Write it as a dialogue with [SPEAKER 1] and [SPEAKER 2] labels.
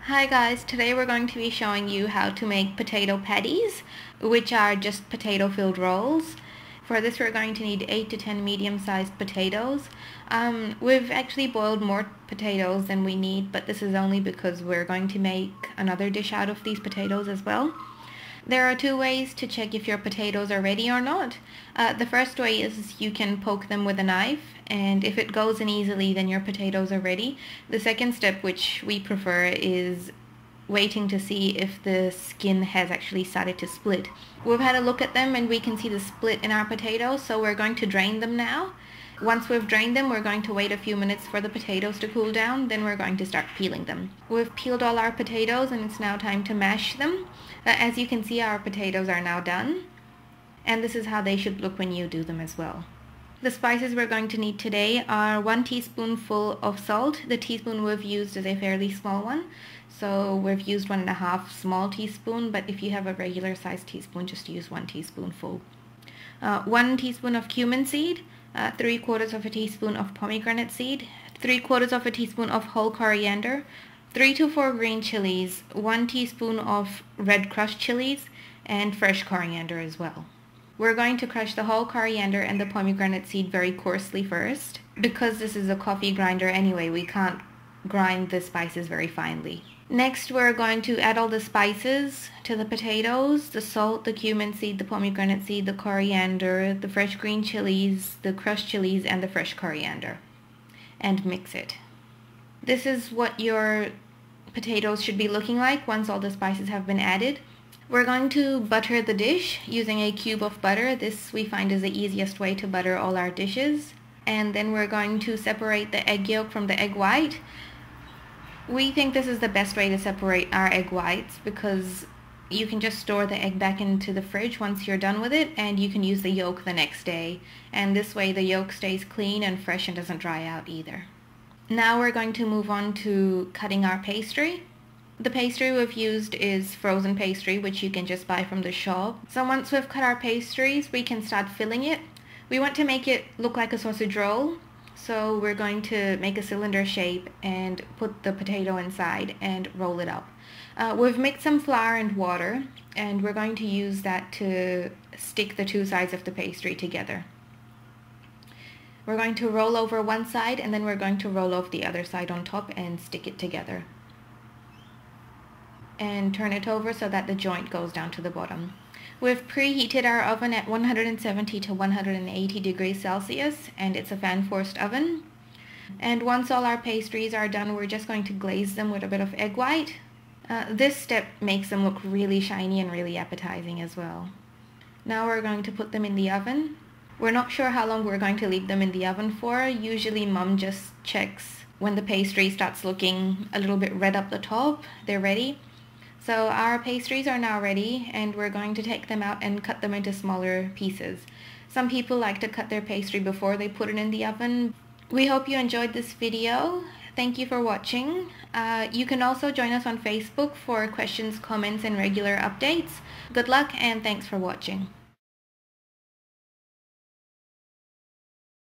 [SPEAKER 1] Hi guys, today we're going to be showing you how to make potato patties, which are just potato filled rolls. For this we're going to need 8 to 10 medium-sized potatoes. We've actually boiled more potatoes than we need, but this is only because we're going to make another dish out of these potatoes as well. There are two ways to check if your potatoes are ready or not. The first way is you can poke them with a knife, and if it goes in easily, then your potatoes are ready. The second step, which we prefer, is waiting to see if the skin has actually started to split. We've had a look at them and we can see the split in our potatoes, so we're going to drain them now. Once we've drained them, we're going to wait a few minutes for the potatoes to cool down, then we're going to start peeling them. We've peeled all our potatoes and it's now time to mash them. As you can see, our potatoes are now done, and this is how they should look when you do them as well. The spices we're going to need today are 1 teaspoonful of salt. The teaspoon we've used is a fairly small one, so we've used 1.5 small teaspoon, but if you have a regular sized teaspoon, just use 1 teaspoonful. 1 teaspoon of cumin seed, 3/4 of a teaspoon of pomegranate seed, 3/4 of a teaspoon of whole coriander, 3 to 4 green chilies, 1 teaspoon of red crushed chilies, and fresh coriander as well. We're going to crush the whole coriander and the pomegranate seed very coarsely first. Because this is a coffee grinder anyway, we can't grind the spices very finely. Next, we're going to add all the spices to the potatoes, the salt, the cumin seed, the pomegranate seed, the coriander, the fresh green chilies, the crushed chilies, and the fresh coriander, and mix it. This is what your potatoes should be looking like once all the spices have been added. We're going to butter the dish using a cube of butter. This we find is the easiest way to butter all our dishes. And then we're going to separate the egg yolk from the egg white. We think this is the best way to separate our egg whites because you can just store the egg back into the fridge once you're done with it, and you can use the yolk the next day. And this way the yolk stays clean and fresh and doesn't dry out either. Now we're going to move on to cutting our pastry. The pastry we've used is frozen pastry, which you can just buy from the shop. So once we've cut our pastries, we can start filling it. We want to make it look like a sausage roll, so we're going to make a cylinder shape and put the potato inside and roll it up. We've mixed some flour and water, and we're going to use that to stick the two sides of the pastry together. We're going to roll over one side, and then we're going to roll off the other side on top and stick it together. And turn it over so that the joint goes down to the bottom. We've preheated our oven at 170 to 180 degrees Celsius, and it's a fan-forced oven. And once all our pastries are done, we're just going to glaze them with a bit of egg white. This step makes them look really shiny and really appetizing as well. Now we're going to put them in the oven. We're not sure how long we're going to leave them in the oven for. Usually Mum just checks when the pastry starts looking a little bit red up the top, they're ready. So our pastries are now ready, and we're going to take them out and cut them into smaller pieces. Some people like to cut their pastry before they put it in the oven. We hope you enjoyed this video. Thank you for watching. You can also join us on Facebook for questions, comments, and regular updates. Good luck, and thanks for watching.